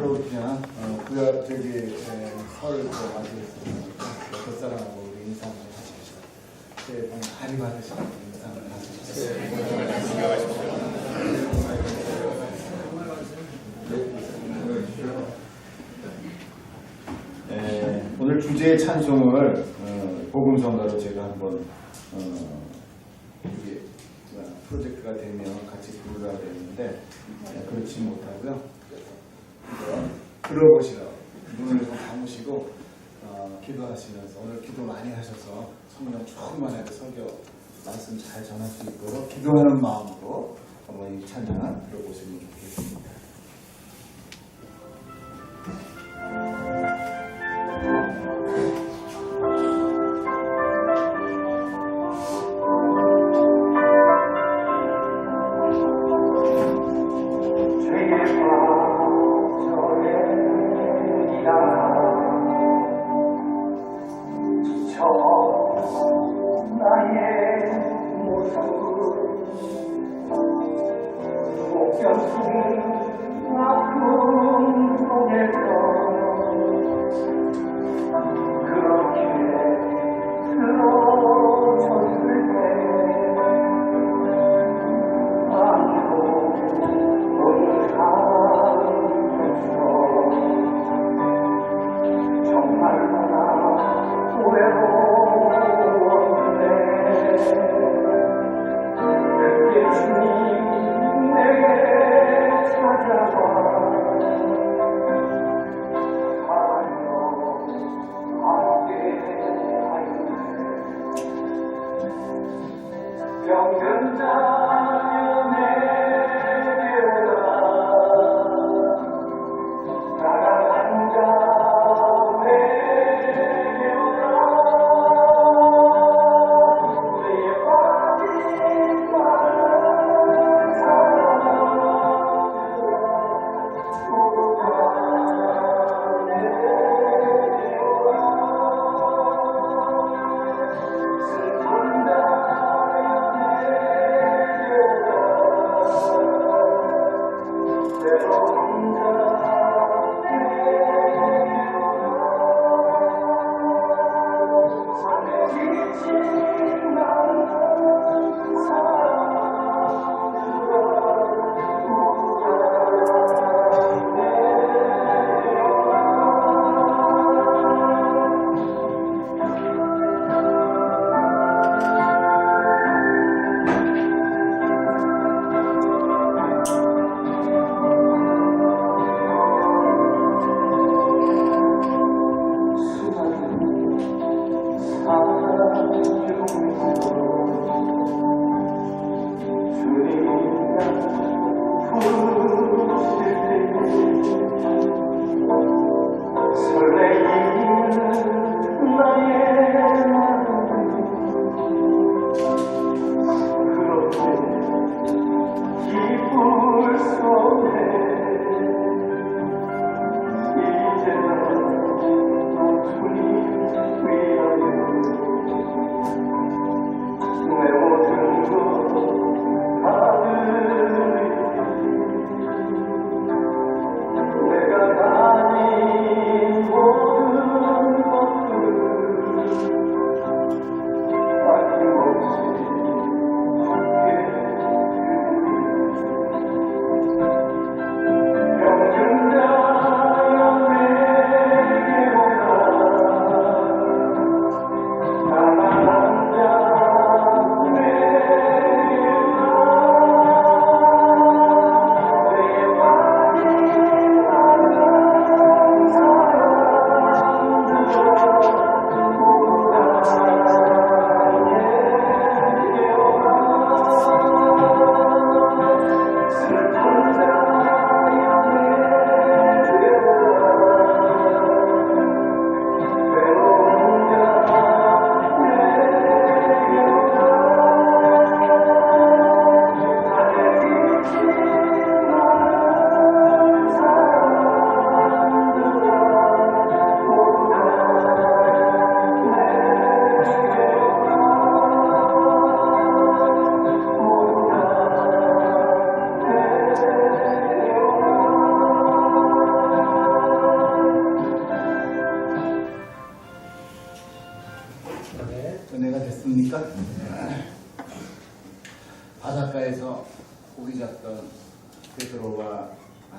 바로 그냥 설 맞이했으니까 곁사람하고 우리 인사를 하십시오. 새해 복 많이 받으시고 인사를 하십시오. 오늘 주제의 찬송을 복음성가로 제가 한번 이게 프로젝트가 되면 같이 부르려고 했는데 그렇지 못하고요. 그래서 들어보시라고 눈을 좀 감으시고 기도하시면서 오늘 기도 많이 하셔서 성령 충만하게 설교 말씀 잘 전할 수 있도록 기도하는 마음으로 한번 이 찬양 들어보시면 좋겠습니다.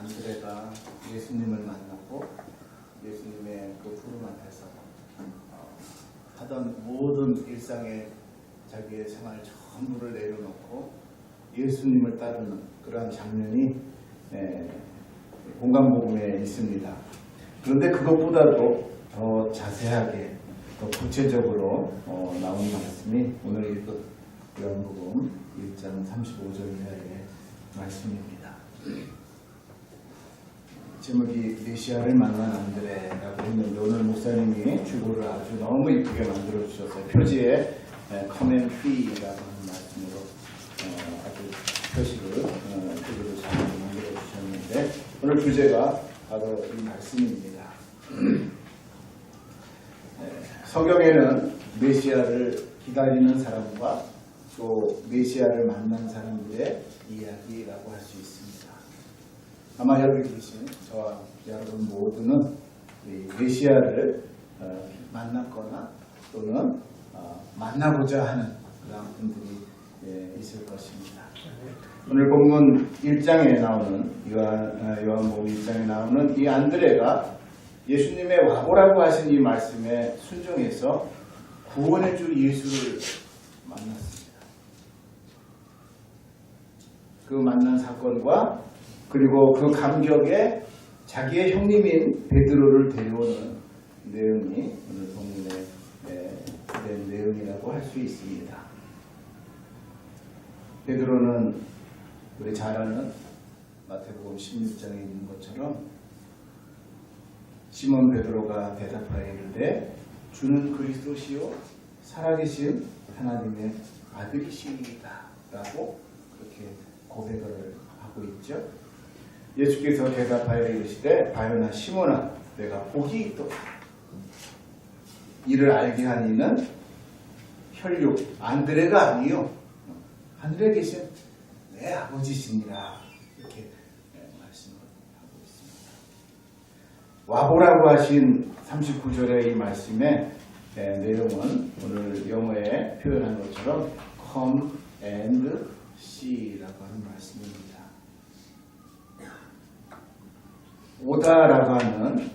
안드레가 예수님을 만나고 예수님의 그 부름 앞에서 하던 모든 일상의 자기의 생활 전부를 내려놓고 예수님을 따르는 그러한 장면이 공간복음에 있습니다. 그런데 그것보다도 더 자세하게 더 구체적으로 나오는 말씀이 오늘 읽은 요한복음 1장 35절 이하의 말씀입니다. 제목이 메시아를 만난 안드레라고 했는데 오늘 목사님이 주보를 아주 너무 이쁘게 만들어 주셨어요. 표지에 Come and fee라고 하는 말씀으로 아주 표지를 잘 만들어 주셨는데 오늘 주제가 바로 이 말씀입니다. 성경에는 메시아를 기다리는 사람과 또 메시아를 만난 사람들의 이야기라고 할 수 있습니다. 아마 여기 계신 저와 여러분 모두는 이 메시아를 만났거나 또는 만나고자 하는 그런 분들이 있을 것입니다. 오늘 본문 1장에 나오는 요한복음 1장에 나오는 이 안드레가 예수님의 와보라고 하신 이 말씀에 순종해서 구원의 주 예수를 만났습니다. 그 만난 사건과 그리고 그 감격에 자기의 형님인 베드로를 데려오는 내용이 오늘 본문의 내용이라고 할 수 있습니다. 베드로는 우리 잘 아는 마태복음 16장에 있는 것처럼 시몬 베드로가 대답하여 이르되 주는 그리스도시요 살아계신 하나님의 아들이시니이다 라고 그렇게 고백을 하고 있죠. 예수께서 대답하여 이르시되 바요나 시몬아 내가 복이 있도다. 이를 알게 한 이는 혈육 안드레가 아니요 하늘에 계신 내 아버지시니라 이렇게 말씀을 하고 있습니다. 와보라고 하신 39절의 이 말씀의 내용은 오늘 영어에 표현한 것처럼 come and see라고 하는 말씀입니다. 오다라고 하는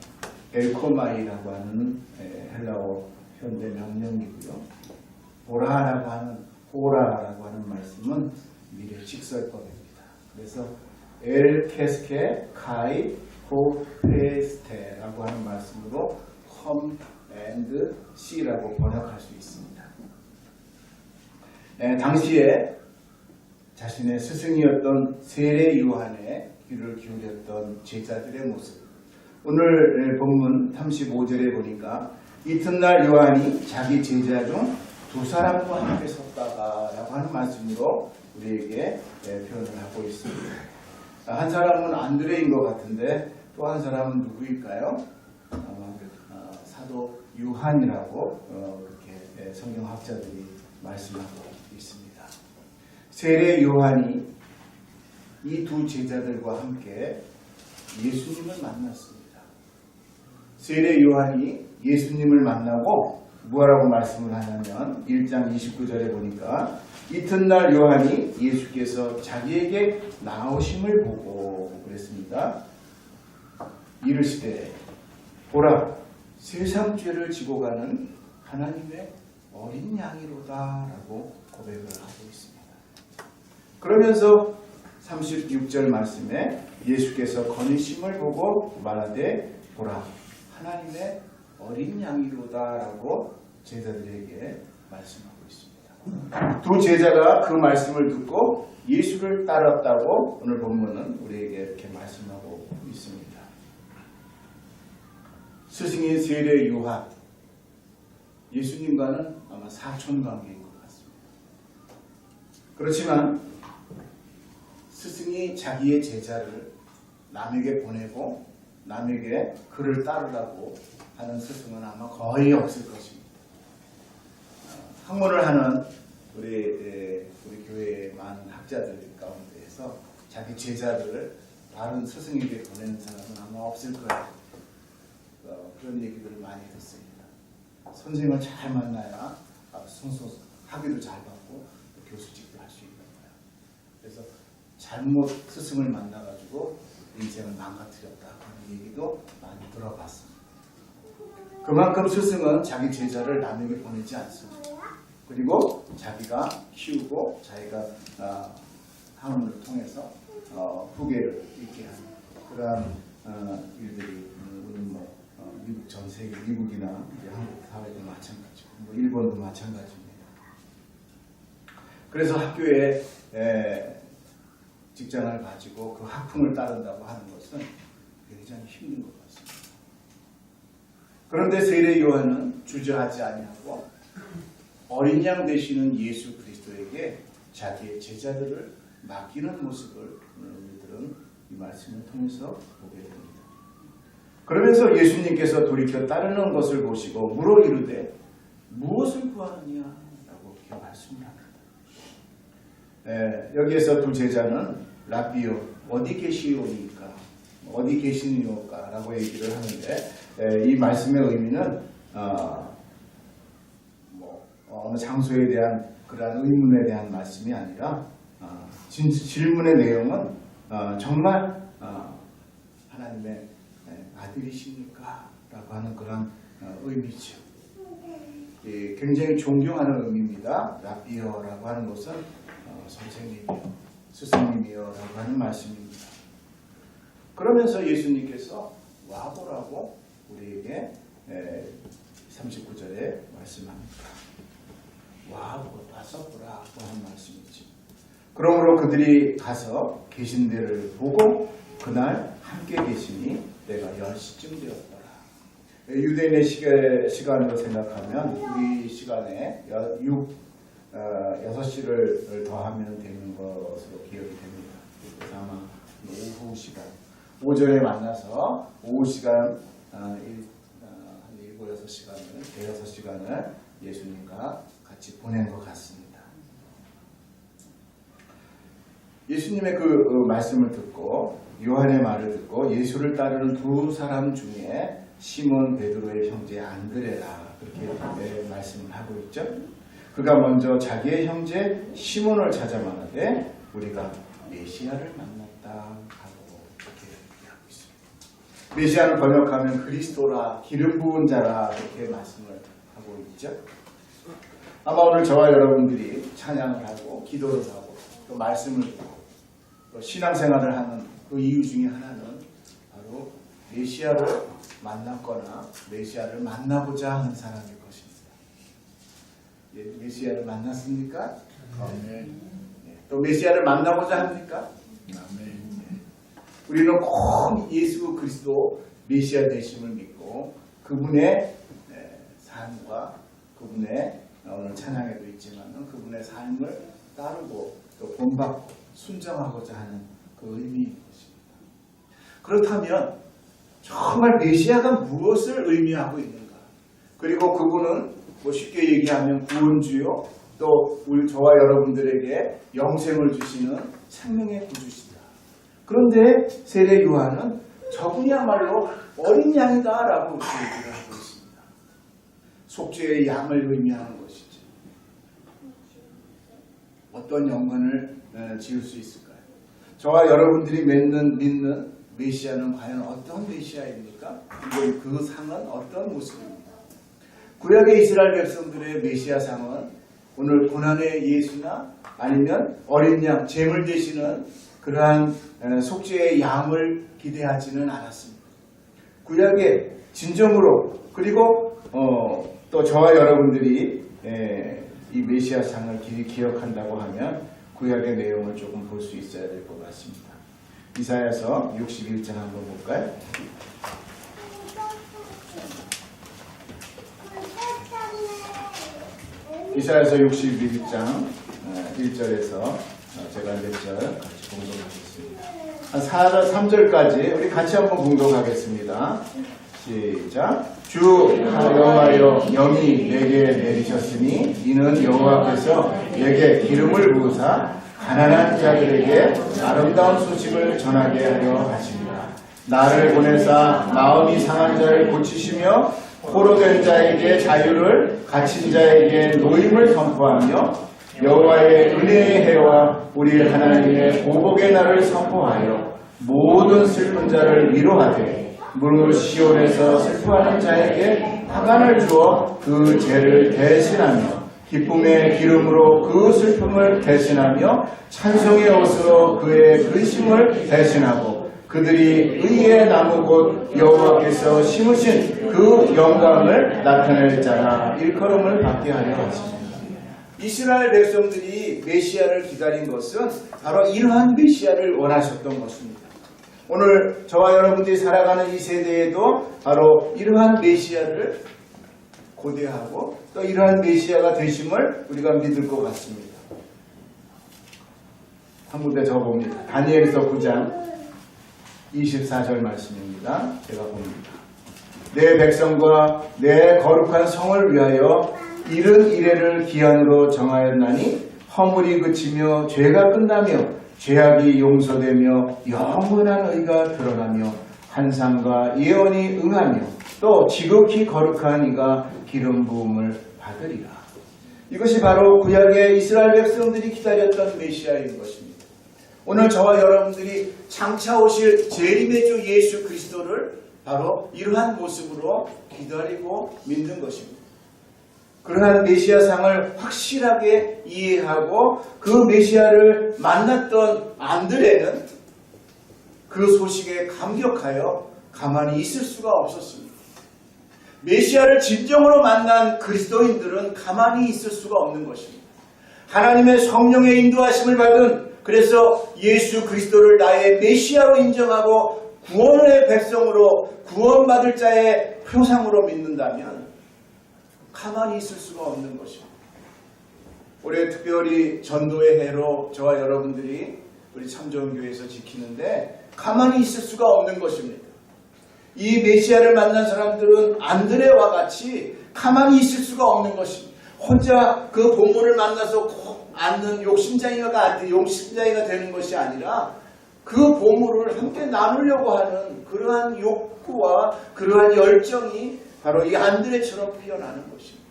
엘코마이라고 하는 헬라어 현대 명령이고요. 보라라고 하는 호라라고 하는 말씀은 미래 직설법입니다. 그래서 엘 케스케 카이 호페스테라고 하는 말씀으로 come and see라고 번역할 수 있습니다. 당시에 자신의 스승이었던 세례 요한의 귀를 기울였던 제자들의 모습. 오늘 본문 35절에 보니까 이튿날 요한이 자기 제자 중 두 사람과 함께 섰다라고 하는 말씀으로 우리에게 표현을 하고 있습니다. 한 사람은 안드레인 것 같은데 또 한 사람은 누구일까요? 사도 요한이라고 그렇게 성경학자들이 말씀하고 있습니다. 세례 요한이 이 두 제자들과 함께 예수님을 만났습니다. 세례 요한이 예수님을 만나고 뭐라고 말씀을 하냐면 1장 29절에 보니까 이튿날 요한이 예수께서 자기에게 나오심을 보고 그랬습니다. 이르시되 보라 세상 죄를 지고 가는 하나님의 어린 양이로다 라고 고백을 하고 있습니다. 그러면서 36절 말씀에 예수께서 거니심을 보고 말하되 보라 하나님의 어린 양이로다 라고 제자들에게 말씀하고 있습니다. 두 제자가 그 말씀을 듣고 예수를 따랐다고 오늘 본문은 우리에게 이렇게 말씀하고 있습니다. 스승인 세례 요한 예수님과는 아마 사촌 관계인 것 같습니다. 그렇지만 스승이 자기의 제자를 남에게 보내고 남에게 그를 따르라고 하는 스승은 아마 거의 없을 것입니다. 학문을 하는 우리 교회의 많은 학자들 가운데에서 자기 제자들을 다른 스승에게 보내는 사람은 아마 없을 거예요. 그런 얘기들을 많이 듣습니다. 선생님을 잘 만나야 학위도 잘 받고 교수직도 할 수 있는 거예요. 그래서 잘못 스승을 만나가지고 인생을 망가뜨렸다 하는 얘기도 많이 들어봤습니다. 그만큼 스승은 자기 제자를 남에게 보내지 않습니다. 그리고 자기가 키우고 자기가 학문을 통해서 후계를 있게 하는 그러한 일들이 우리 미국 전 세계 미국이나 한국 사회도 마찬가지고 일본도 마찬가지입니다. 그래서 학교에 직장을 가지고 그 학풍을 따른다고 하는 것은 굉장히 힘든 것 같습니다. 그런데 세례 요한은 주저하지 아니하고 어린 양 되시는 예수 그리스도에게 자기의 제자들을 맡기는 모습을 우리들은 이 말씀을 통해서 보게 됩니다. 그러면서 예수님께서 돌이켜 따르는 것을 보시고 물어 이르되 무엇을 구하느냐 라고 이렇게 말씀을 합니다. 여기에서 두 제자는 라비오 어디 계시오니까 어디 계시니까 라고 얘기를 하는데 이 말씀의 의미는 어느 장소에 대한 그러한 의문에 대한 말씀이 아니라 질문의 내용은 정말 하나님의 아들이십니까? 라고 하는 그런 의미죠. 굉장히 존경하는 의미입니다. 라비어라고 하는 것은 선생님이요, 스승님이요 라고 하는 말씀입니다. 그러면서 예수님께서 와보라고 우리에게 39절에 말씀합니다. 와서 보라고 하는 말씀이지. 그러므로 그들이 가서 계신 데를 보고 그날 함께 계시니 때가 10시쯤 되었더라. 유대인의 시간으로 생각하면 우리 시간에 6시를 더하면 되는 것으로 기억이 됩니다. 그래서 아마 오후 시간, 오전에 만나서 오후 시간 한 7, 6시간을, 대여섯 시간을 예수님과 같이 보낸 것 같습니다. 예수님의 그 말씀을 듣고 요한의 말을 듣고 예수를 따르는 두 사람 중에 시몬 베드로의 형제 안드레라 그렇게 말씀을 하고 있죠. 그가 먼저 자기의 형제 시몬을 찾아 말하되 우리가 메시아를 만났다 하고 그렇게 얘기하고 있습니다. 메시아를 번역하면 그리스도라 기름 부은 자라 이렇게 말씀을 하고 있죠. 아마 오늘 저와 여러분들이 찬양을 하고 기도를 하고 또 말씀을 듣고 또 신앙생활을 하는 그 이유 중에 하나는 바로 메시아를 만났거나 메시아를 만나고자 하는 사람일 것입니다. 메시아를 만났습니까? 또 메시아를 만나고자 합니까? 우리는 꼭 예수 그리스도 메시아 되심을 믿고 그분의 삶과 그분의 오늘 찬양에도 있지만 그분의 삶을 따르고 또 본받고 순종하고자 하는 그 의미인 것입니다. 그렇다면 정말 메시아가 무엇을 의미하고 있는가? 그리고 그분은 쉽게 얘기하면 구원주요 또 우리 저와 여러분들에게 영생을 주시는 생명의 구주시다. 그런데 세례 요한은 저분이야말로 어린 양이다라고 얘기를 하고 있습니다. 속죄의 양을 의미하는 것이죠. 어떤 연관을 지을 수 있을까요? 저와 여러분들이 믿는 메시아는 과연 어떤 메시아입니까? 그 상은 어떤 모습입니까? 구약의 이스라엘 백성들의 메시아 상은 오늘 고난의 예수나 아니면 어린 양, 제물 되시는 그러한 속죄의 양을 기대하지는 않았습니다. 구약의 진정으로 그리고 또 저와 여러분들이 이 메시아 상을 기억한다고 하면 구약의 내용을 조금 볼 수 있어야 될 것 같습니다. 이사야서 61장 한번 볼까요? 이사야서 61장 1절에서 제가 몇 절 같이 공독하겠습니다. 한 3절까지 우리 같이 한번 공독하겠습니다. 시작. 주 여호와여 영이 내게 내리셨으니 이는 여호와께서 내게 기름을 부으사 가난한 자들에게 아름다운 소식을 전하게 하려 하십니다. 나를 보내사 마음이 상한 자를 고치시며 포로된 자에게 자유를 갇힌 자에게 노임을 선포하며 여호와의 은혜의 해와 우리 하나님의 보복의 날을 선포하여 모든 슬픈 자를 위로하되 무릇 시온에서 슬퍼하는 자에게 화관을 주어 그 죄를 대신하며 기쁨의 기름으로 그 슬픔을 대신하며 찬송의 옷으로 그의 근심을 대신하고 그들이 의의 나무 곧 여호와께서 심으신 그 영광을 나타낼 자라 일컬음을 받게 하려 하시니. 이스라엘 백성들이 메시아를 기다린 것은 바로 이러한 메시아를 원하셨던 것입니다. 오늘 저와 여러분들이 살아가는 이 세대에도 바로 이러한 메시아를 고대하고 또 이러한 메시아가 되심을 우리가 믿을 것 같습니다. 한 군데 적어봅니다. 다니엘서 9장 24절 말씀입니다. 제가 봅니다. 내 백성과 내 거룩한 성을 위하여 이른 이래를 기한으로 정하였나니 허물이 그치며 죄가 끝나며 죄악이 용서되며 영원한 의가 드러나며 환상과 예언이 응하며 또 지극히 거룩한 이가 기름 부음을 받으리라. 이것이 바로 구약의 이스라엘 백성들이 기다렸던 메시아인 것입니다. 오늘 저와 여러분들이 장차 오실 재림의 주 예수 그리스도를 바로 이러한 모습으로 기다리고 믿는 것입니다. 그러한 메시아상을 확실하게 이해하고 그 메시아를 만났던 안드레는 그 소식에 감격하여 가만히 있을 수가 없었습니다. 메시아를 진정으로 만난 그리스도인들은 가만히 있을 수가 없는 것입니다. 하나님의 성령의 인도하심을 받은 그래서 예수 그리스도를 나의 메시아로 인정하고 구원의 백성으로 구원받을 자의 표상으로 믿는다면 가만히 있을 수가 없는 것입니다. 올해 특별히 전도의 해로 저와 여러분들이 우리 참정교회에서 지키는데 가만히 있을 수가 없는 것입니다. 이 메시아를 만난 사람들은 안드레와 같이 가만히 있을 수가 없는 것입니다. 혼자 그 본문을 만나서 꼭 앉는 욕심장이가 되는 것이 아니라 그 보물을 함께 나누려고 하는 그러한 욕구와 그러한 열정이 바로 이 안드레처럼 피어나는 것입니다.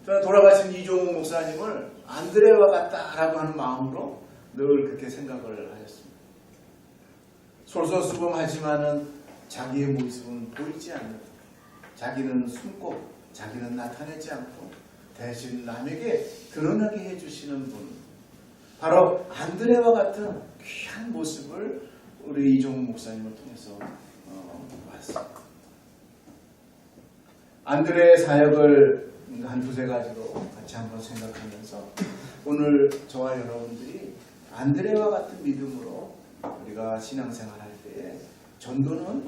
저는 돌아가신 이종욱 목사님을 안드레와 같다라고 하는 마음으로 늘 그렇게 생각을 하였습니다. 솔선수범하지만은 자기의 모습은 보이지 않는, 자기는 숨고 자기는 나타내지 않고 대신 남에게 드러나게 해주시는 분, 바로 안드레와 같은 귀한 모습을 우리 이종욱 목사님을 통해서 봤습니다. 안드레의 사역을 한 두세 가지로 같이 한번 생각하면서 오늘 저와 여러분들이 안드레와 같은 믿음으로 우리가 신앙생활할 때에 전도는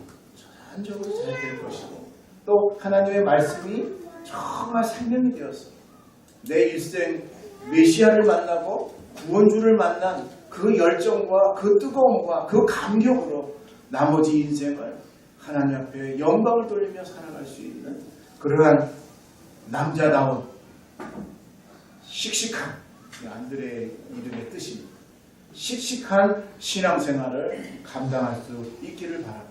전적으로 잘 될 것이고 또 하나님의 말씀이 정말 생명이 되어서 내 일생 메시아를 만나고 구원주를 만난 그 열정과 그 뜨거움과 그 감격으로 나머지 인생을 하나님 앞에 영광을 돌리며 살아갈 수 있는 그러한 남자다운 씩씩한 안드레의 이름의 뜻입니다. 씩씩한 신앙생활을 감당할 수 있기를 바랍니다.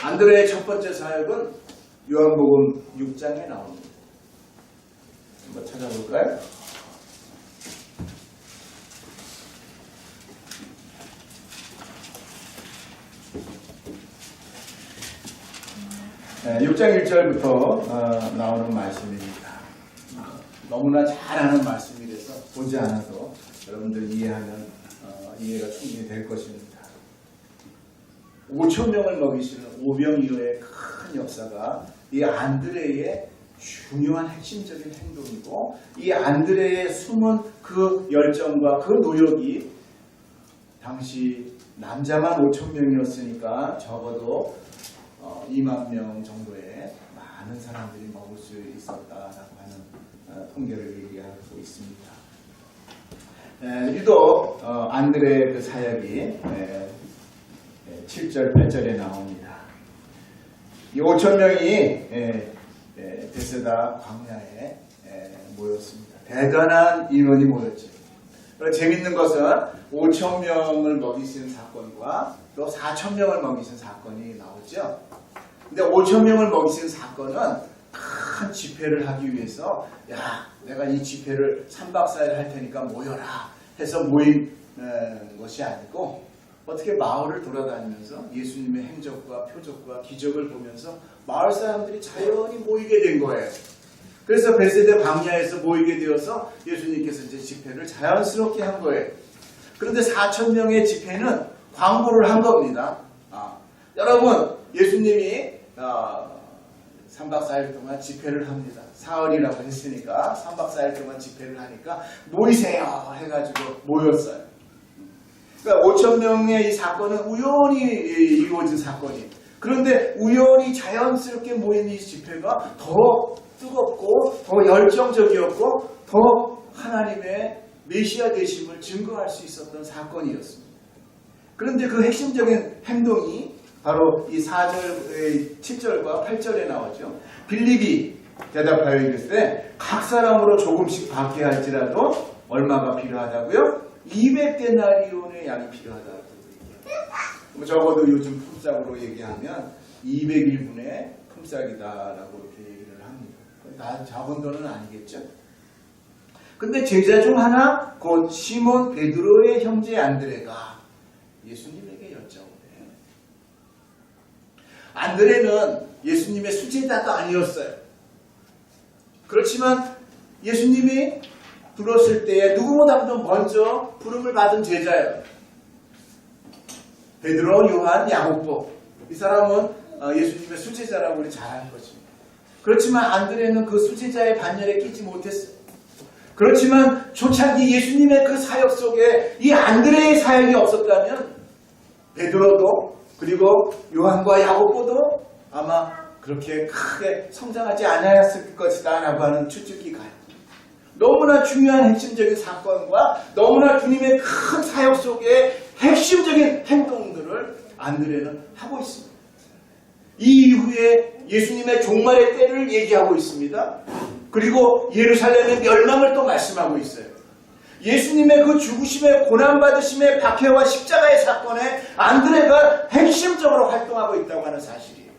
안드레의 첫 번째 사역은 요한복음 6장에 나옵니다. 한번 찾아볼까요? 네, 6장 1절부터 나오는 말씀입니다. 너무나 잘 아는 말씀이라서 보지 않아도 여러분들 이해하면 이해가 충분히 될 것입니다. 5,000명을 먹이시는 오병이어의 큰 역사가 이 안드레의 중요한 핵심적인 행동이고 이 안드레의 숨은 그 열정과 그 노력이 당시 남자만 5,000명이었으니까 적어도 2만 명 정도의 많은 사람들이 먹을 수 있었다라고 하는 통계를 얘기하고 있습니다. 유독 안드레의 그 사역이 7절, 8절에 나옵니다. 이 5,000명이 베세다 광야에 모였습니다. 대단한 인원이 모였죠. 재밌는 것은 5,000명을 먹이신 사건과 또 4,000명을 먹이신 사건이 나오죠. 근데 5,000명을 먹이신 사건은 큰 집회를 하기 위해서 야, 내가 이 집회를 3박 4일 할 테니까 모여라. 해서 모인 것이 아니고 어떻게 마을을 돌아다니면서 예수님의 행적과 표적과 기적을 보면서 마을 사람들이 자연히 모이게 된 거예요. 그래서 벳세다 광야에서 모이게 되어서 예수님께서 이제 집회를 자연스럽게 한 거예요. 그런데 4,000명의 집회는 광고를 한 겁니다. 여러분, 예수님이 3박 4일 동안 집회를 합니다. 사흘이라고 했으니까 3박 4일 동안 집회를 하니까 모이세요 해가지고 모였어요. 그러니까 5,000명의 이 사건은 우연히 이루어진 사건이에요. 그런데 우연히 자연스럽게 모인 이 집회가 더 뜨겁고 더 열정적이었고 더 하나님의 메시아 되심을 증거할 수 있었던 사건이었습니다. 그런데 그 핵심적인 행동이 바로 이 4절, 7절과 8절에 나오죠. 빌립이 대답하여 이르되 각 사람으로 조금씩 받게 할지라도 얼마가 필요하다고요? 200데나리온의 양이 필요하다고 얘기해요. 적어도 요즘 품삯으로 얘기하면 201분의 품삯이다라고 이렇게 얘기를 합니다. 다 작은 돈은 아니겠죠? 근데 제자 중 하나 곧 시몬 베드로의 형제 안드레가 예수님에게 여쭤오래. 안드레는 예수님의 수제자도 아니었어요. 그렇지만 예수님이 불렀을 때에 누구보다도 먼저 부름을 받은 제자예요. 베드로, 요한, 야고보. 이 사람은 예수님의 수제자라고 우리 잘 아는 거죠. 그렇지만 안드레는 그 수제자의 반열에 끼지 못했어요. 그렇지만 초창기 예수님의 그 사역 속에 이 안드레의 사역이 없었다면 베드로도 그리고 요한과 야고보도 아마 그렇게 크게 성장하지 않았을 것이다 라고 하는 추측이 가요. 너무나 중요한 핵심적인 사건과 너무나 주님의 큰 사역 속에 핵심적인 행동들을 안드레는 하고 있습니다. 이 이후에 예수님의 종말의 때를 얘기하고 있습니다. 그리고 예루살렘의 멸망을 또 말씀하고 있어요. 예수님의 그 죽으심의 고난받으심의 박해와 십자가의 사건에 안드레가 핵심적으로 활동하고 있다고 하는 사실이에요.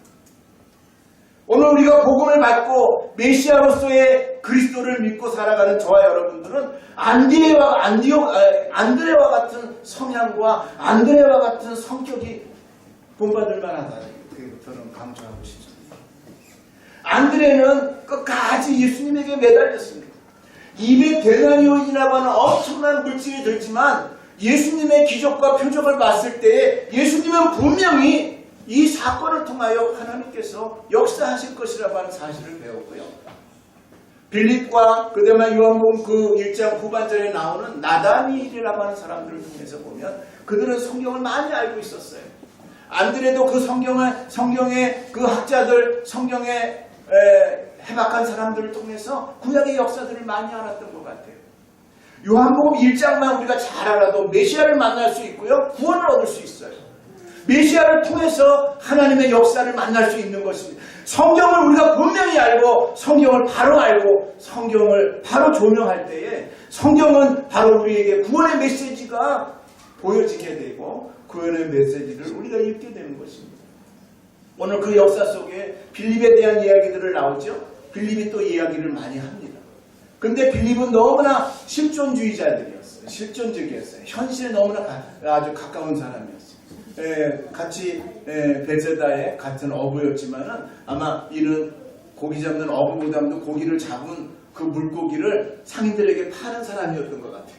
오늘 우리가 복음을 받고 메시아로서의 그리스도를 믿고 살아가는 저와 여러분들은 안드레와 같은 성향과 안드레와 같은 성격이 본받을 만하다는 저는 강조하고 싶습니다. 안드레는 끝까지 예수님에게 매달렸습니다. 200데나리온이라고 하는 엄청난 물질이 들지만 예수님의 기적과 표적을 봤을 때 예수님은 분명히 이 사건을 통하여 하나님께서 역사하실 것이라고 하는 사실을 배웠고요. 빌립과 그다음에 요한복음 그 1장 후반절에 나오는 나다니엘이라고 하는 사람들을 통해서 보면 그들은 성경을 많이 알고 있었어요. 안드레도 그 성경의 그 학자들, 성경에 해박한 사람들을 통해서 구약의 역사들을 많이 알았던 것 같아요. 요한복음 1장만 우리가 잘 알아도 메시아를 만날 수 있고요. 구원을 얻을 수 있어요. 메시아를 통해서 하나님의 역사를 만날 수 있는 것입니다. 성경을 우리가 분명히 알고 성경을 바로 알고 성경을 바로 조명할 때에 성경은 바로 우리에게 구원의 메시지가 보여지게 되고 구원의 메시지를 우리가 읽게 되는 것입니다. 오늘 그 역사 속에 빌립에 대한 이야기들을 나오죠. 빌립이 또 이야기를 많이 합니다. 근데 빌립은 너무나 실존주의자들이었어요. 실존적이었어요. 현실에 너무나 아주 가까운 사람이었어요. 같이 벳세다의 같은 어부였지만은 아마 이는 고기 잡는 어부보다도 고기를 잡은 그 물고기를 상인들에게 파는 사람이었던 것 같아요.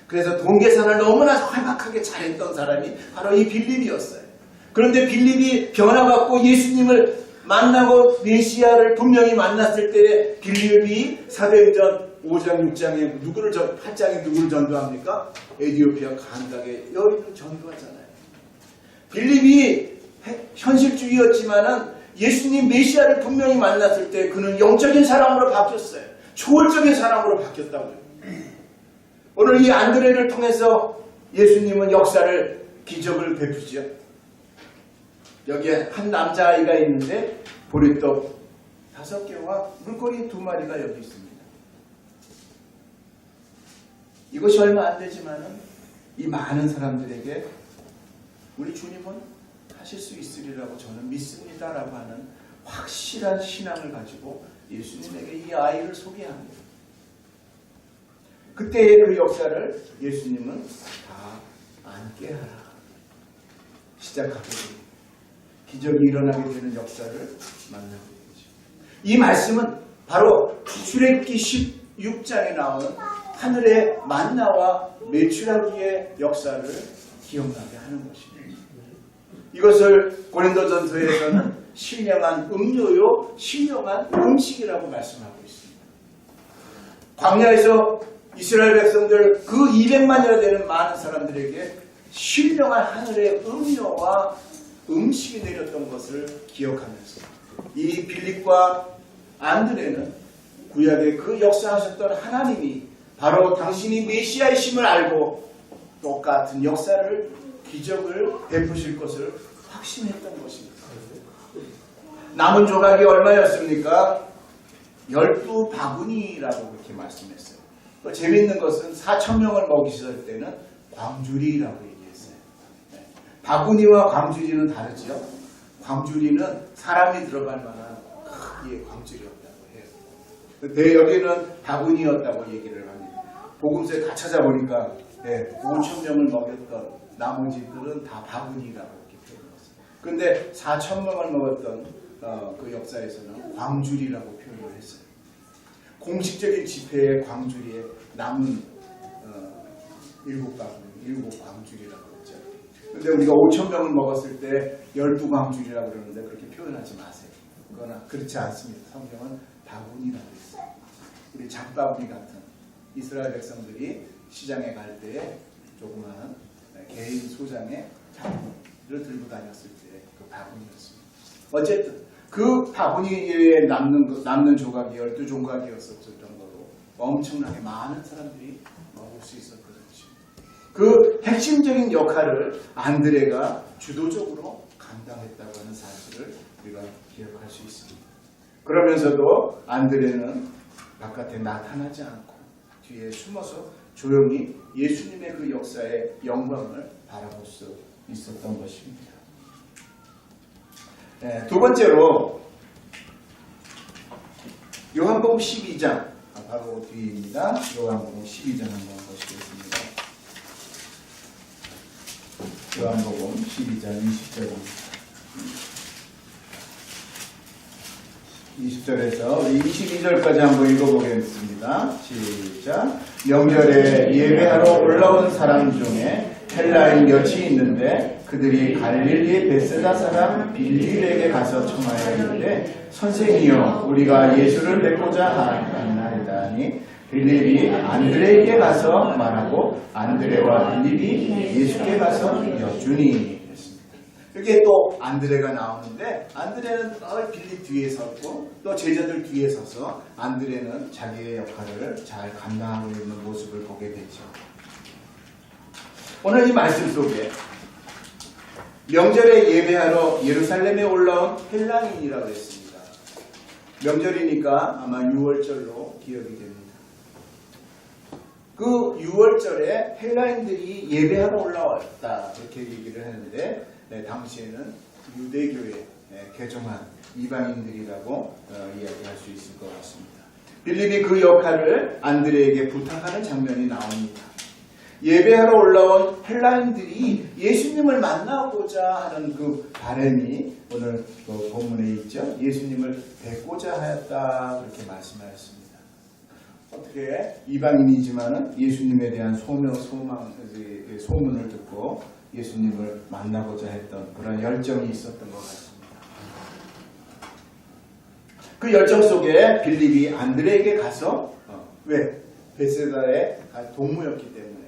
그래서 돈 계산을 너무나 활박하게 잘했던 사람이 바로 이 빌립이었어요. 그런데 빌립이 변화받고 예수님을 만나고 메시아를 분명히 만났을 때 빌립이 사도행전 5장 6장에 8장에 누구를 전도합니까? 에티오피아 간닥의 여인을 전도하잖아요. 빌립이 현실주의였지만은 예수님 메시아를 분명히 만났을 때 그는 영적인 사람으로 바뀌었어요. 초월적인 사람으로 바뀌었다고요. 오늘 이 안드레를 통해서 예수님은 역사를 기적을 베푸죠. 여기에 한 남자아이가 있는데 보리떡 5개와 물고기 2마리가 여기 있습니다. 이것이 얼마 안 되지만은 이 많은 사람들에게 우리 주님은 하실 수 있으리라고 저는 믿습니다라고 하는 확실한 신앙을 가지고 예수님에게 이 아이를 소개합니다. 그때의 그 역사를 예수님은 다 앉게 하라. 시작하게 됩니다. 기적이 일어나게 되는 역사를 만나게 되죠. 이 말씀은 바로 출애굽기 16장에 나오는 하늘의 만나와 메추라기의 역사를 기억나게 하는 것입니다. 이것을 고린도전서에서는 신령한 음료요, 신령한 음식이라고 말씀하고 있습니다. 광야에서 이스라엘 백성들 그 200만이나 되는 많은 사람들에게 신령한 하늘의 음료와 음식이 내렸던 것을 기억하면서 이 빌립과 안드레는 구약의 그 역사하셨던 하나님이 바로 당신이 메시아이심을 알고 똑같은 역사를 기적을 베푸실 것을 확신했던 것입니다. 남은 조각이 얼마였습니까? 12바구니라고 그렇게 말씀했어요. 또 재미있는 것은 4,000명을 먹이실 때는 광주리라고 얘기했어요. 네. 바구니와 광주리는 다르죠. 광주리는 사람이 들어갈 만한 크기의 광주리였다고 해요. 근데 여기는 바구니였다고 얘기를 합니다. 복음서에 다 찾아보니까 5,000명을 먹였던 나머지들은 다 바구니라고 이렇게 표현했어요. 그런데 4,000명을 먹었던 그 역사에서는 광주리라고 표현을 했어요. 공식적인 집회의 광주리에 남은 7 광주리라고 그랬죠. 그런데 우리가 5,000명을 먹었을 때 12광주리라고 그러는데 그렇게 표현하지 마세요. 그거나 그렇지 않습니다. 성경은 바구니라고 했어요. 우리 장바구니 같은 이스라엘 백성들이 시장에 갈 때에 조그마한 개인 소장의 장을 들고 다녔을 때 그 바구니였습니다. 어쨌든 그 바구니에 남는 조각이 12조각이었을 정도로 엄청나게 많은 사람들이 먹을 수 있었거든요. 그 핵심적인 역할을 안드레가 주도적으로 감당했다고 하는 사실을 우리가 기억할 수 있습니다. 그러면서도 안드레는 바깥에 나타나지 않고 뒤에 숨어서 조용히 예수님의 그 역사의 영광을 바라볼 수 있었던 것입니다. 두 번째로 요한복음 12장 바로 뒤입니다. 요한복음 12장 한번 보시겠습니다. 요한복음 12장 20절입니다. 20절에서 22절까지 한번 읽어보겠습니다. 시작. 명절에 예배하러 올라온 사람 중에 헬라인 몇이 있는데 그들이 갈릴리 베세다 사람 빌립에게 가서 청하여 이르되 선생이여 우리가 예수를 뵙고자 하나이다 하니 빌립이 안드레에게 가서 말하고 안드레와 빌립이 예수께 가서 여쭈니. 이렇게 또 안드레가 나오는데 안드레는 빌립 뒤에 섰고 또 제자들 뒤에 서서 안드레는 자기의 역할을 잘 감당하고 있는 모습을 보게 되죠. 오늘 이 말씀 속에 명절에 예배하러 예루살렘에 올라온 헬라인이라고 했습니다. 명절이니까 아마 6월절로 기억이 됩니다. 그 6월절에 헬라인들이 예배하러 올라왔다 그렇게 얘기를 하는데 당시에는 유대교에 개종한 이방인들이라고 이야기할 수 있을 것 같습니다. 빌립이 그 역할을 안드레에게 부탁하는 장면이 나옵니다. 예배하러 올라온 헬라인들이 예수님을 만나고자 하는 그 바람이 오늘 그 본문에 있죠. 예수님을 뵙고자 하였다 그렇게 말씀하였습니다. 어떻게 이방인이지만은 예수님에 대한 소문을 듣고 예수님을 만나고자 했던 그런 열정이 있었던 것 같습니다. 그 열정 속에 빌립이 안드레에게 가서 왜? 베세다의 동무였기 때문에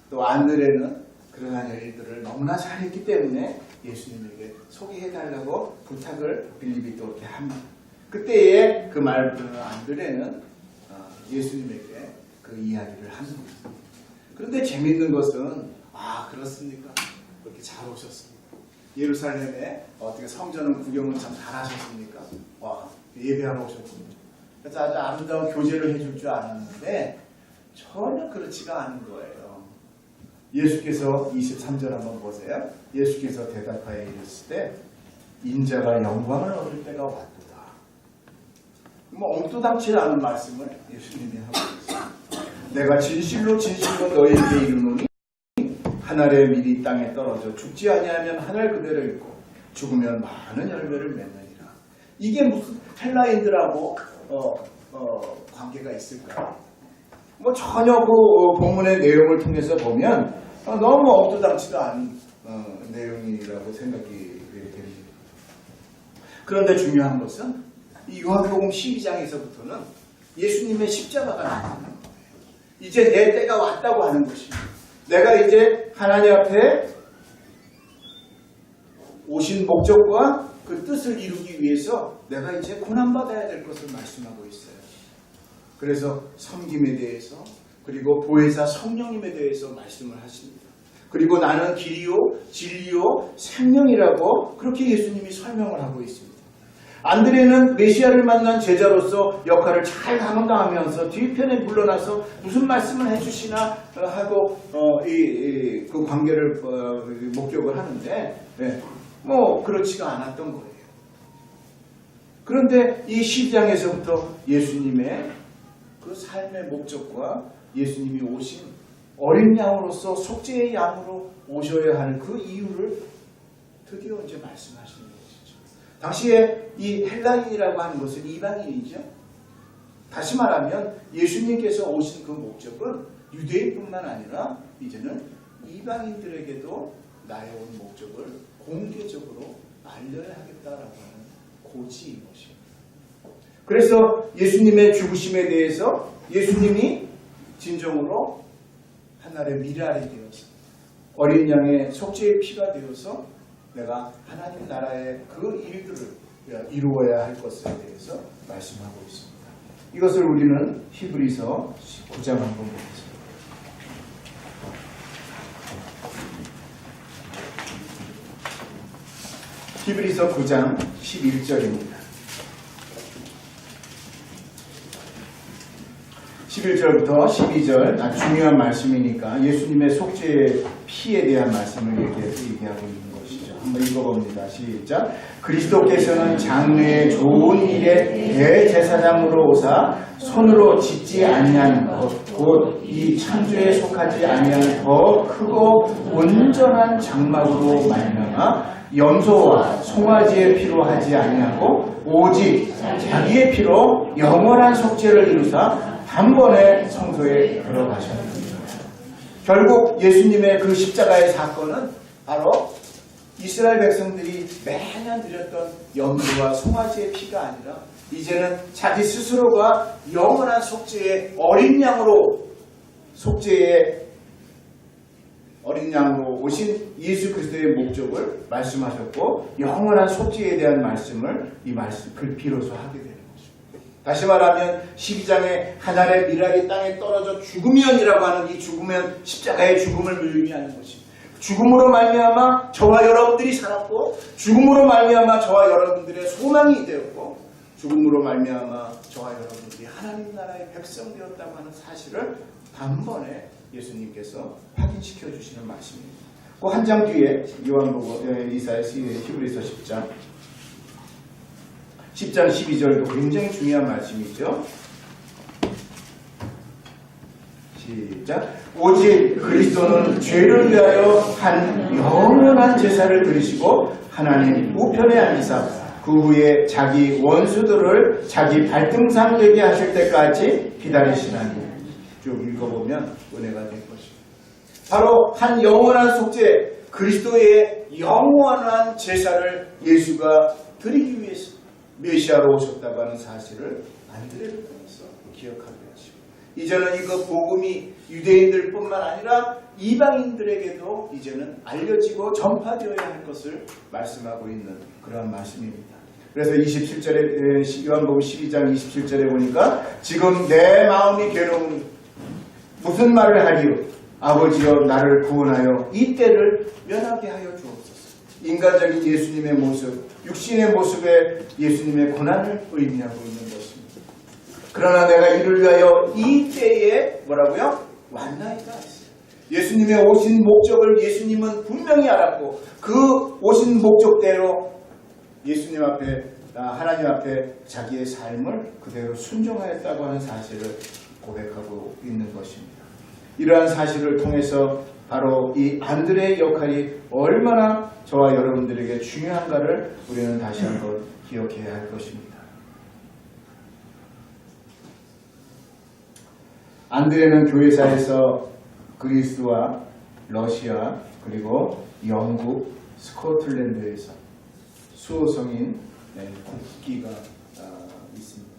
또 안드레는 그러한 일들을 너무나 잘했기 때문에 예수님에게 소개해달라고 부탁을 빌립이 또 이렇게 합니다. 그때에 그 말을 듣는 안드레는 예수님에게 그 이야기를 하는 겁니다. 그런데 재밌는 것은 그렇습니까? 그렇게 잘 오셨습니다. 예루살렘에 어떻게 성전은 구경은 참 잘하셨습니까? 예배하러 오셨군요. 그래서 아주 아름다운 교제를 해줄 줄 알았는데 전혀 그렇지가 않은 거예요. 예수께서 23절 한번 보세요. 예수께서 대답하여 이르시되 때 인자가 영광을 얻을 때가 왔도다. 엉뚱하지 않은 말씀을 예수님이 하고 있습니다. 내가 진실로 너희에게 이르노니 한 알의 밀이 땅에 떨어져 죽지 아니하면 한 알 그대로 있고 죽으면 많은 열매를 맺느니라. 이게 무슨 헬라인들하고 관계가 있을까요? 뭐 전혀 그 본문의 내용을 통해서 보면 너무 엉뚱하지도 않은 내용이라고 생각이 됩니다. 그런데 중요한 것은 이 요한복음 12장에서부터는 예수님의 십자가가 나타나는 거예요. 이제 내 때가 왔다고 하는 것입니다. 내가 이제 하나님 앞에 오신 목적과 그 뜻을 이루기 위해서 내가 이제 고난받아야 될 것을 말씀하고 있어요. 그래서 섬김에 대해서 그리고 보혜사 성령님에 대해서 말씀을 하십니다. 그리고 나는 길이요 진리요 생명이라고 그렇게 예수님이 설명을 하고 있습니다. 안드레는 메시아를 만난 제자로서 역할을 잘 감당하면서 뒤편에 물러나서 무슨 말씀을 해주시나 하고 그 관계를 목격을 하는데 뭐 그렇지가 않았던 거예요. 그런데 이 12장에서부터 예수님의 그 삶의 목적과 예수님이 오신 어린 양으로서 속죄의 양으로 오셔야 하는 그 이유를 드디어 이제 말씀하시는 것이죠. 당시에 이 헬라인이라고 하는 것은 이방인이죠. 다시 말하면 예수님께서 오신 그 목적은 유대인뿐만 아니라 이제는 이방인들에게도 나의 온 목적을 공개적으로 알려야 하겠다라고 하는 고지인 것입니다. 그래서 예수님의 죽으심에 대해서 예수님이 진정으로 하나의 미랄이 되어서 어린 양의 속죄의 피가 되어서 내가 하나님 나라의 그 일들을 이루어야 할 것에 대해서 말씀하고 있습니다. 이것을 우리는 히브리서 9장 한번 보겠습니다. 히브리서 9장 11절입니다. 11절부터 12절 아주 중요한 말씀이니까 예수님의 속죄의 피에 대한 말씀을 얘기하고 있는 것이죠. 한번 읽어봅니다. 시작. 그리스도께서는 장래의 좋은 일에 대제사장으로 오사 손으로 짓지 아니한 것 곧 이 창조에 속하지 아니한 더 크고 온전한 장막으로 말미암아 염소와 송아지의 피로 하지 아니하고 오직 자기의 피로 영원한 속죄를 이루사 단번에 성소에 들어가셨습니다. 결국 예수님의 그 십자가의 사건은 바로 이스라엘 백성들이 매년 드렸던 염소와 송아지의 피가 아니라 이제는 자기 스스로가 영원한 속죄의 어린 양으로 오신 예수 그리스도의 목적을 말씀하셨고 영원한 속죄에 대한 말씀을 그 비로소 하게 되는 것입니다. 다시 말하면 12장에 하늘의 미랄이 땅에 떨어져 죽으면이라고 하는 이 죽으면 십자가의 죽음을 의미하는 것입니다. 죽음으로 말미암아 저와 여러분들이 살았고 죽음으로 말미암아 저와 여러분들의 소망이 되었고 죽음으로 말미암아 저와 여러분들이 하나님 나라의 백성 되었다고 하는 사실을 단번에 예수님께서 확인시켜 주시는 말씀입니다. 그 한 장 뒤에 요한복음 히브리서 10장 12절도 굉장히 중요한 말씀이죠. 시작. 오직 그리스도는 죄를 위하여 한 영원한 제사를 드리시고 하나님 우편에 앉으사 그 후에 자기 원수들을 자기 발등상 되게 하실 때까지 기다리시나니. 쭉 읽어보면 은혜가 될 것입니다. 바로 한 영원한 속죄, 그리스도의 영원한 제사를 예수가 드리기 위해서 메시아로 오셨다고 하는 사실을 안드레를 통해서 기억하게 하시고 이제는 이거 복음이 유대인들뿐만 아니라 이방인들에게도 이제는 알려지고 전파되어야 할 것을 말씀하고 있는 그러한 말씀입니다. 그래서 27절에 요한복음 12장 27절에 보니까 지금 내 마음이 괴로운 무슨 말을 하리요? 아버지여 나를 구원하여 이 때를 면하게 하여 주옵소서. 인간적인 예수님의 모습, 육신의 모습에 예수님의 고난을 의미하고 있는 것입니다. 그러나 내가 이를 위하여 이 때에 뭐라고요? 왔나이다 했어요. 예수님의 오신 목적을 예수님은 분명히 알았고 그 오신 목적대로 예수님 앞에 하나님 앞에 자기의 삶을 그대로 순종하였다고 하는 사실을 고백하고 있는 것입니다. 이러한 사실을 통해서 바로 이 안드레의 역할이 얼마나 저와 여러분들에게 중요한가를 우리는 다시 한번 기억해야 할 것입니다. 안드레는 교회사에서 그리스와 러시아 그리고 영국, 스코틀랜드에서 수호성인 국기가 있습니다.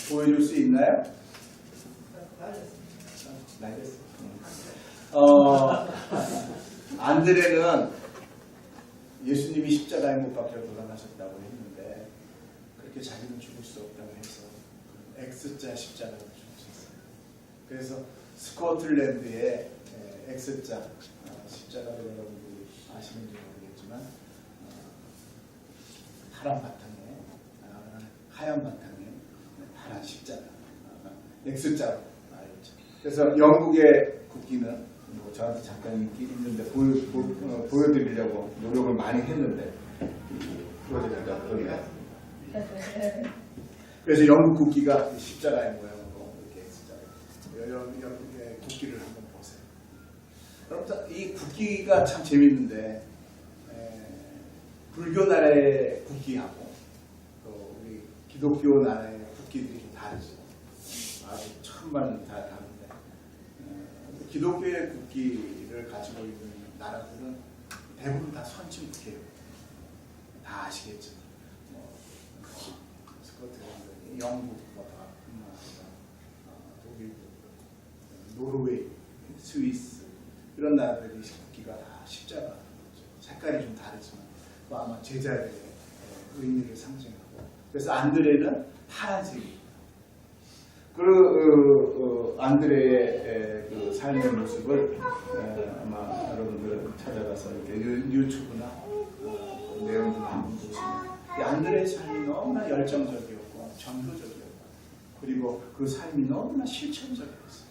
보여줄 수 있나요? 안드레는 예수님이 십자가에 못 박혀 돌아가셨다고 했는데 그렇게 자기는 죽을 수 없다고 해서 X자 십자가를 죽으셨어요. 그래서 스코틀랜드의 X자 십자가를 여러분들이 아시는지 모르겠지만 파란 바탕에 하얀 바탕에 파란 십자가 X자로 알죠. 그래서 영국의 국기는 뭐 저한테 잠깐 있는데 보여드리려고 노력을 많이 했는데 보여드릴까? 그래서 영국 국기가 십자가의 모양으로 이렇게 X자로 영국의 국기를 한번 보세요. 여러분 이 국기가 참 재밌는데 불교 나라의 국기하고 또 우리 기독교 나라의 국기들이 좀 다르죠. 아주 천만 다 다른데 기독교의 국기를 가지고 있는 나라들은 대부분 다 선진국이에요. 다 아시겠죠. 스코틀랜드, 영국, 독일, 노르웨이, 스위스 이런 나라들이 국기가 다 십자가 색깔이 좀 다르지만 또 아마 제자의 의미를 상징하고 그래서 안드레는 파란색입니다. 안드레의 그 삶의 모습을 아마 여러분들 찾아가서 이렇게 유튜브나 내용들 한번 보시면 안드레의 삶이 너무나 열정적이었고 전도적이었고 그리고 그 삶이 너무나 실천적이었어요.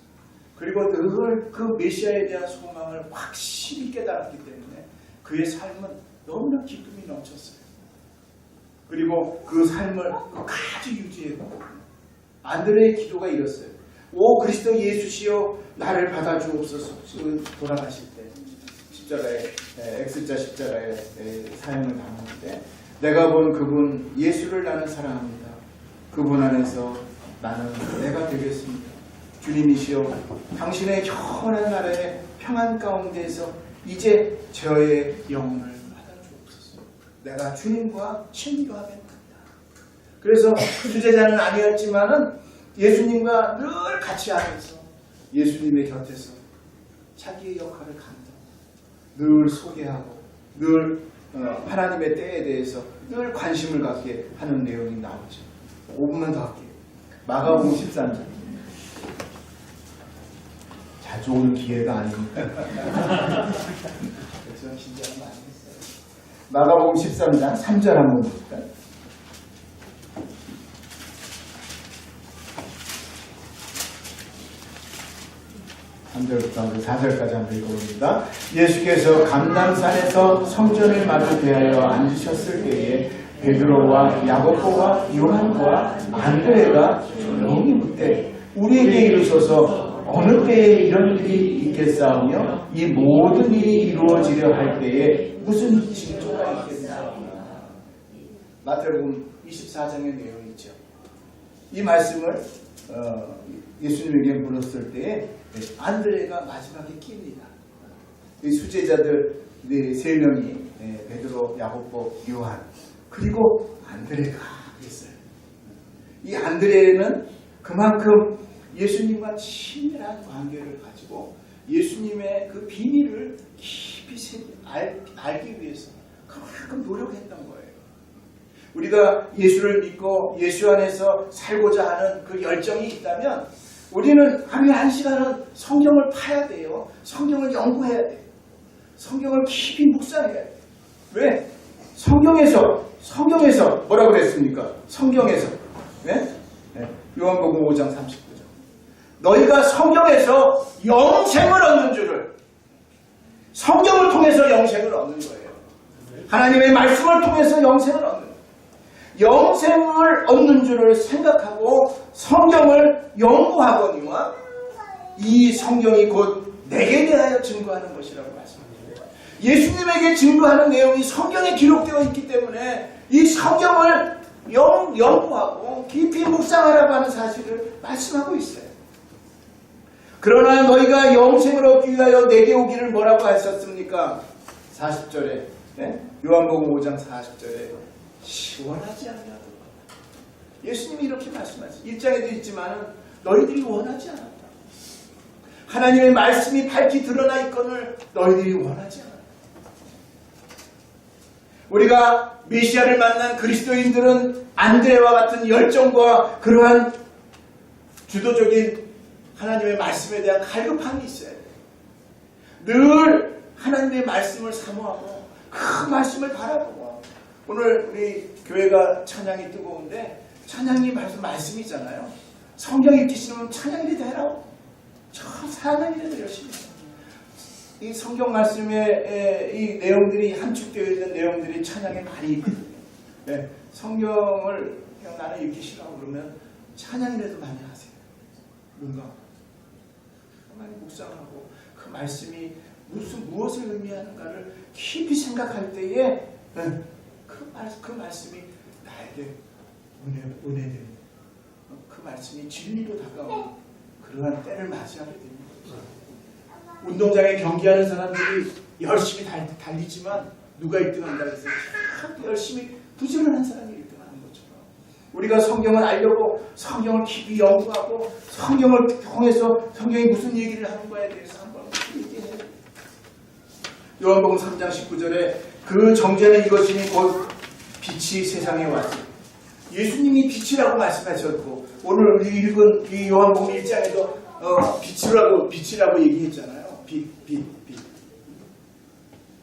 그리고 늘 그 메시아에 대한 소망을 확실히 깨달았기 때문에 그의 삶은 너무나 기쁨이 넘쳤어요. 그리고 그 삶을 끝까지 유지했고 안드레의 기도가 이랬어요. 오 그리스도 예수시여 나를 받아주옵소서. 돌아가실 때 십자가에 X자 십자가에 사형을 당하는데 내가 본 그분 예수를 나는 사랑합니다. 그분 안에서 나는 내가 되겠습니다. 주님이시여 당신의 현한 나라의 평안 가운데에서 이제 저의 영혼을 받아주옵소서. 내가 주님과 친교하겠다. 그래서 수제자는 아니었지만은 예수님과 늘 같이 하면서 예수님의 곁에서 자기의 역할을 감당, 늘 소개하고 늘 하나님의 때에 대해서 늘 관심을 갖게 하는 내용이 나오죠. 5분만 더 할게요. 마가복음 13장. 자주 오는 기회가 아니니까. 그래서 긴장을 많이 했어요. 마가복음 13장 3절 한번 볼까요? 3절부터 4절까지 한번 읽어봅니다. 예수께서 감람산에서 성전을 마주 대하여 앉으셨을 때에 베드로와 야고보와 요한과 안드레가 조용히 묻되 우리에게 이르소서 어느 때에 이런 일이 있겠사오며 이 모든 일이 이루어지려 할 때에 무슨 징조가 있겠사오며. 마태복음 24장의 내용이 있죠. 이 말씀을 예수님에게 물었을 때에 안드레가 마지막에 낍니다. 이 수제자들 세 명이 베드로, 야고보, 요한 그리고 안드레가 있어요. 이 안드레는 그만큼 예수님과 친밀한 관계를 가지고 예수님의 그 비밀을 깊이 알기 위해서 그만큼 노력했던 거예요. 우리가 예수를 믿고 예수 안에서 살고자 하는 그 열정이 있다면 우리는 하루에 1시간은 성경을 파야 돼요. 성경을 연구해야 돼요. 성경을 깊이 묵상해야 돼요. 왜? 성경에서 뭐라고 그랬습니까? 성경에서. 네? 요한복음 5장 39절. 너희가 성경에서 영생을 얻는 줄을, 성경을 통해서 영생을 얻는 거예요. 하나님의 말씀을 통해서 영생을 얻는 거예요. 영생을 얻는 줄을 생각하고 성경을 연구하거니와 이 성경이 곧 내게 대하여 증거하는 것이라고 말씀합니다. 예수님에게 증거하는 내용이 성경에 기록되어 있기 때문에 이 성경을 연구하고 깊이 묵상하라고 하는 사실을 말씀하고 있어요. 그러나 너희가 영생을 얻기 위하여 내게 오기를 뭐라고 하셨습니까? 40절에 요한복음 5장 40절에 시원하지 아니하도다. 예수님이 이렇게 말씀하시죠. 1장에도 있지만 너희들이 원하지 않았다. 하나님의 말씀이 밝히 드러나 있거늘 너희들이 원하지 않았다. 우리가 메시아를 만난 그리스도인들은 안드레와 같은 열정과 그러한 주도적인 하나님의 말씀에 대한 갈급함이 있어야 돼요. 늘 하나님의 말씀을 사모하고 그 말씀을 바라보고 오늘 우리 교회가 찬양이 뜨거운데 찬양이 말씀이잖아요. 성경 읽기 싫으면 찬양이라도 해라. 저 찬양이라도 열심히 해라. 이 성경 말씀에 이 내용들이 함축되어 있는 내용들이 찬양에 많이 있거든요. 네, 성경을 그냥 나는 읽기 싫어하고 그러면 찬양이라도 많이 하세요. 뭔가 많이 묵상하고 그 말씀이 무엇을 의미하는가를 깊이 생각할 때에 그 말씀이 나에게 은혜됩니다. 그 말씀이 진리로 다가오는 그러한 때를 맞이하게 됩니다. 운동장에 경기하는 사람들이 열심히 달리지만 누가 1등한다 그랬어요? 열심히 부지런한 사람이 1등하는 것처럼 우리가 성경을 알려고 성경을 깊이 연구하고 성경을 통해서 성경이 무슨 얘기를 하는 거에 대해서 한번 얘기해야 돼요. 요한복음 3장 19절에 그 정죄는 이것이니 곧 빛이 세상에 왔습니다. 예수님이 빛이라고 말씀하셨고 오늘 우리 읽은 이 요한복음 1장에도 빛이라고 얘기했잖아요. 빛.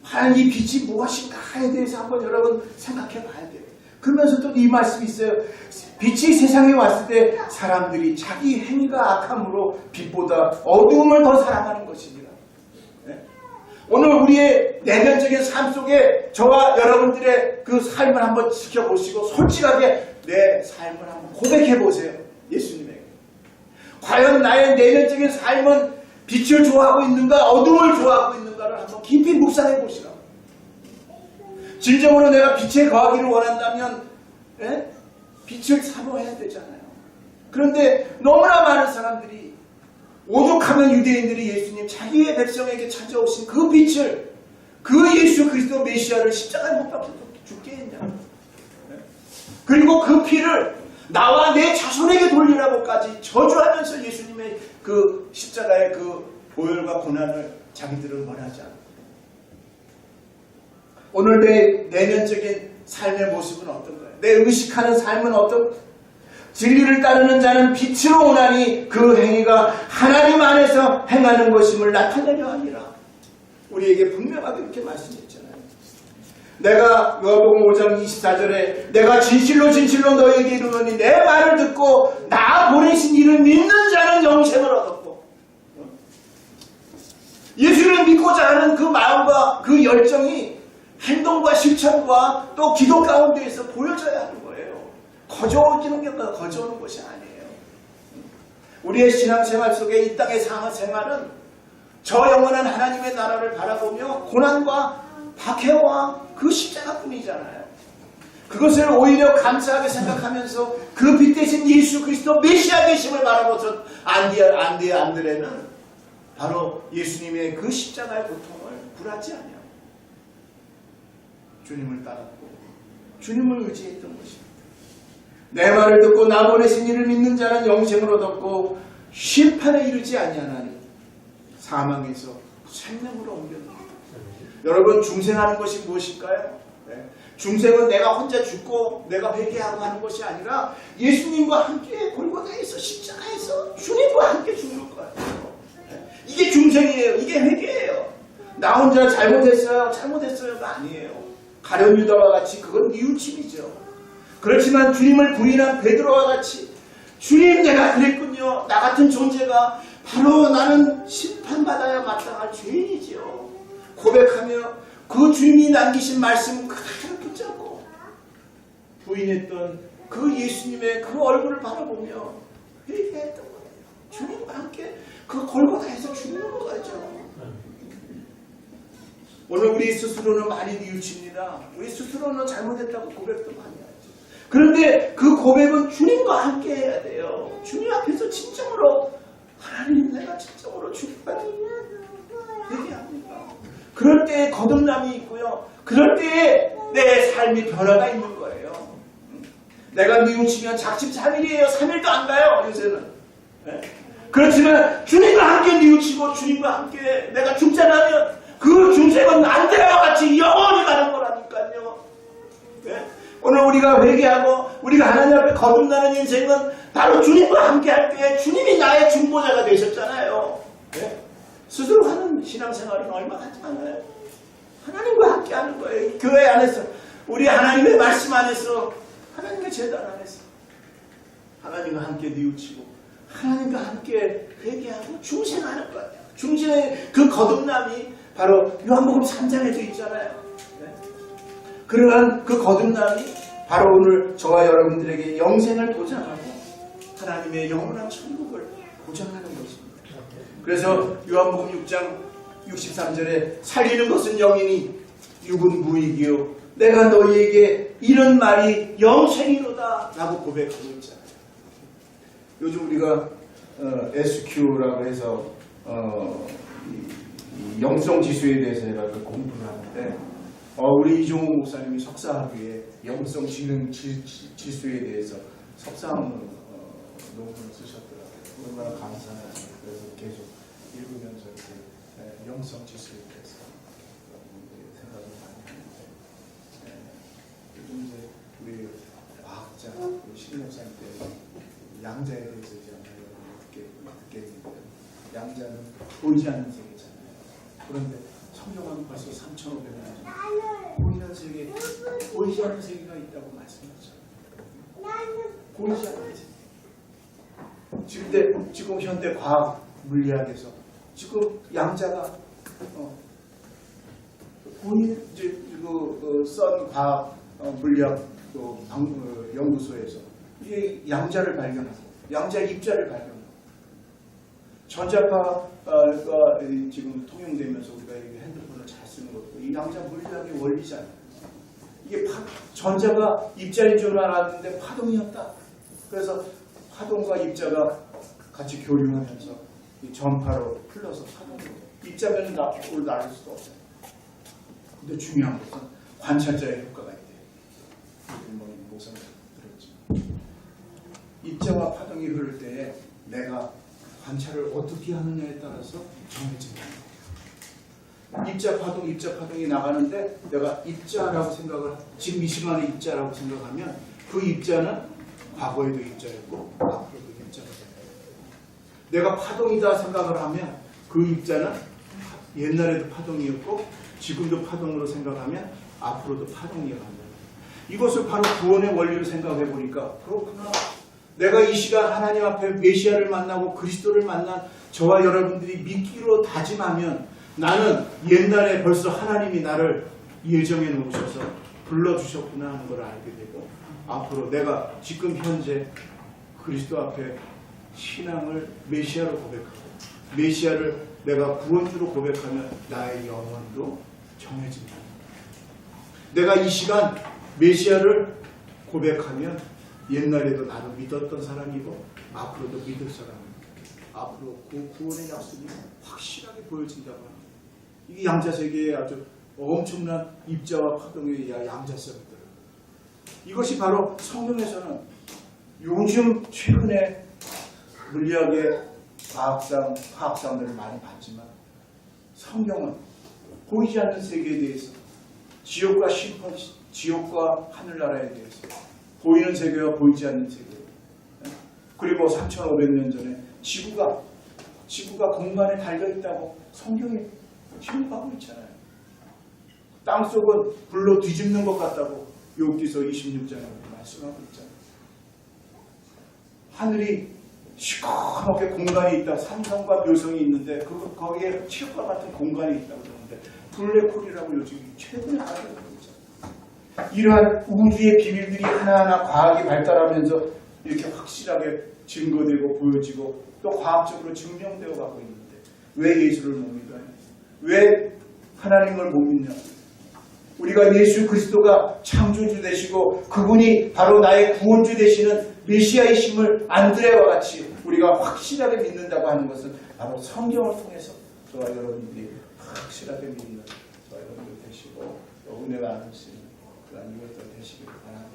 과연 이 빛이 무엇인가에 대해서 한번 여러분 생각해 봐야 돼요. 그러면서 또 이 말씀이 있어요. 빛이 세상에 왔을 때 사람들이 자기 행위가 악함으로 빛보다 어두움을 더 사랑하는 것입니다. 네? 오늘 우리의 내면적인 삶 속에 저와 여러분들의 그 삶을 한번 지켜보시고 솔직하게 내 삶을 한번 고백해 보세요. 예수님에게. 과연 나의 내면적인 삶은 빛을 좋아하고 있는가 어둠을 좋아하고 있는가를 한번 깊이 묵상해 보시라고. 진정으로 내가 빛에 거하기를 원한다면 빛을 사모해야 되잖아요. 그런데 너무나 많은 사람들이 오죽하면 유대인들이 예수님 자기의 백성에게 찾아오신 그 빛을 그 예수 그리스도 메시아를 십자가에 못 박혀 죽게 했냐. 그리고 그 피를 나와 내 자손에게 돌리라고까지 저주하면서 예수님의 그 십자가의 그 보혈과 고난을 자기들은 원하지 않아. 오늘 내 내면적인 삶의 모습은 어떤가요? 내 의식하는 삶은 어떤? 진리를 따르는 자는 빛으로 오나니 그 행위가 하나님 안에서 행하는 것임을 나타내려 함이라. 우리에게 분명하게 이렇게 말씀했잖아요. 내가 요한복음 5장 24절에 내가 진실로 너희에게 이르노니 내 말을 듣고 나 보내신 이를 믿는 자는 영생을 얻었고 예수를 믿고자 하는 그 마음과 그 열정이 행동과 실천과 또 기도 가운데에서 보여져야 하는 거예요. 거저오는 것이 아니에요. 우리의 신앙생활 속에 이 땅의 생활은 저 영원한 하나님의 나라를 바라보며 고난과 박해와 그 십자가뿐이잖아요. 그것을 오히려 감사하게 생각하면서 그 빛 대신 예수 그리스도 메시아 되심을 바라보던 안드레는 바로 예수님의 그 십자가의 고통을 굴하지 않아요. 주님을 따랐고 주님을 의지했던 것입니다. 내 말을 듣고 나 보내신 이를 믿는 자는 영생을 얻었고 심판에 이르지 아니하나니 사망에서 생명으로 옮겼다. 여러분 중생하는 것이 무엇일까요? 중생은 내가 혼자 죽고 내가 회개하고 하는 것이 아니라 예수님과 함께 골고다에서 십자가에서 주님과 함께 죽는 거예요. 이게 중생이에요. 이게 회개예요. 나 혼자 잘못했어요가 아니에요. 가룟 유다와 같이 그건 뉘우침이죠. 그렇지만 주님을 부인한 베드로와 같이 주님 내가 그랬군요. 나 같은 존재가 바로 나는 심판받아야 마땅할 죄인이지요. 고백하며 그 주님이 남기신 말씀 그대로 붙잡고 부인했던 그 예수님의 그 얼굴을 바라보며 회개했던 거예요. 주님과 함께 그 골고다에서 죽는 거죠. 오늘 우리 스스로는 많이 뉘우칩니다. 우리 스스로는 잘못했다고 고백도 많이 하죠. 그런데 그 고백은 주님과 함께 해야 돼요. 주님 앞에서 진정으로 하나님 내가 진정으로 주님과 회개합니다. 그럴 때에 거듭남이 있고요. 그럴 때에 내 삶이 변화가 있는 거예요. 내가 뉘우치면 작심 3일이에요. 3일도 안 가요. 요새는. 네? 그렇지만 주님과 함께 뉘우치고 주님과 함께 내가 중생하면 그 중생은 안 때와 같이 영원히 가는 거라니까요. 네? 오늘 우리가 회개하고 우리가 하나님 앞에 거듭나는 인생은 바로 주님과 함께 할 때 주님이 나의 중보자가 되셨잖아요. 네? 스스로 하는 신앙생활은 얼마 같지 않아요. 하나님과 함께 하는 거예요. 교회 안에서 우리 하나님의 말씀 안에서 하나님의 제단 안에서 하나님과 함께 뉘우치고 하나님과 함께 회개하고 중생하는 거예요. 중생의 그 거듭남이 바로 요한복음 3장에도 있잖아요. 네? 그러한 그 거듭남이 바로 오늘 저와 여러분들에게 영생을 보장하고 하나님의 영원한 천국을 보장하는 것입니다. 그래서 요한복음 6장 63절에 살리는 것은 영이니 육은 무익이요 내가 너희에게 이런 말이 영생이로다 라고 고백하고 있잖아요. 요즘 우리가 SQ라고 해서 이 영성지수에 대해서 제가 공부를 하는데 우리 이종호 목사님이 석사학위에 영성지수에 대해서 석사 논문을 쓰셨더라고요. 얼마나 감사하지. 그래서 계속 읽으면서 이렇게 영성지수에 대해서 생각을 많이 하는데 요즘 이제 우리 과학자, 우리 신목사님 때 양자에 대해서 이제 듣게 했는데 양자는 보이지 않는 세계잖아요. 그런데 성경은 벌써 3,500년 전에 보이는 세계, 보이지 않는 세계가 있다고 말씀하셨죠. 보이지 않는 세계. 지금 현대 과학 물리학에서 지금 양자가 본인 이제 선 과학 물리학 연구소에서 이게 양자를 발견하고 양자 입자를 발견하고 전자파가 지금 통용되면서 우리가 핸드폰을 잘 쓰는 것도 이 양자 물리학의 원리잖아요. 이게 전자가 입자인 줄 알았는데 파동이었다. 그래서 파동과 입자가 같이 교류하면서 이 전파로 풀려서 파동으로 입자면 오늘 나를 수도 없어요. 근데 중요한 것은 관찰자의 효과가 있대요. 목사님 들었죠. 입자와 파동이 흐를 때에 내가 관찰을 어떻게 하느냐에 따라서 정해진다. 입자 파동이 나가는데 내가 입자라고 생각을 지금 이 시간에 입자라고 생각하면 그 입자는 과거에도 입자였고 앞으로도 입자가 됩니다. 내가 파동이다 생각을 하면 그 입자는 옛날에도 파동이었고 지금도 파동으로 생각하면 앞으로도 파동이어간다. 이것을 바로 구원의 원리로 생각해 보니까 그렇구나. 내가 이 시간 하나님 앞에 메시아를 만나고 그리스도를 만난 저와 여러분들이 믿기로 다짐하면 나는 옛날에 벌써 하나님이 나를 예정해 놓으셔서 불러주셨구나 하는 걸 알게 되고 앞으로 내가 지금 현재 그리스도 앞에 신앙을 메시아로 고백하고 메시아를 내가 구원주로 고백하면 나의 영혼도 정해진다. 내가 이 시간 메시아를 고백하면 옛날에도 나도 믿었던 사람이고 앞으로도 믿을 사람이고 앞으로 그 구원의 약속이 확실하게 보여진다고 합니다. 이게 양자세계의 아주 엄청난 입자와 파동의 양자성이 들어요. 이것이 바로 성경에서는 요즘 최근에 물리학의 과학상들을 많이 봤지만 성경은 보이지 않는 세계에 대해서 지옥과 심판, 지옥과 하늘나라에 대해서 보이는 세계와 보이지 않는 세계 그리고 3,500년 전에 지구가 공간에 달려있다고 성경에 기록하고 있잖아요. 땅속은 불로 뒤집는 것 같다고 욥기서 26장에 말씀하고 있잖아요. 하늘이 시커멓게 공간이 있다. 산성과 묘성이 있는데 거기에 지옥과 같은 공간이 있다고 그러는데 블랙홀이라고 요즘 최근에 알아보고 있잖아요. 이러한 우주의 비밀들이 하나하나 과학이 발달하면서 이렇게 확실하게 증거되고 보여지고 또 과학적으로 증명되어 가고 있는데 왜 예수를 못 믿어요? 왜 하나님을 못 믿냐? 우리가 예수 그리스도가 창조주 되시고 그분이 바로 나의 구원주 되시는 메시아이심을 안드레와 같이 우리가 확실하게 믿는다고 하는 것은 바로 성경을 통해서 저와 여러분들이 확실하게 믿는 저와 여러분들 되시고 또 은혜가 나누시는 그런 이것들 되시기를 바랍니다.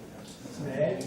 네.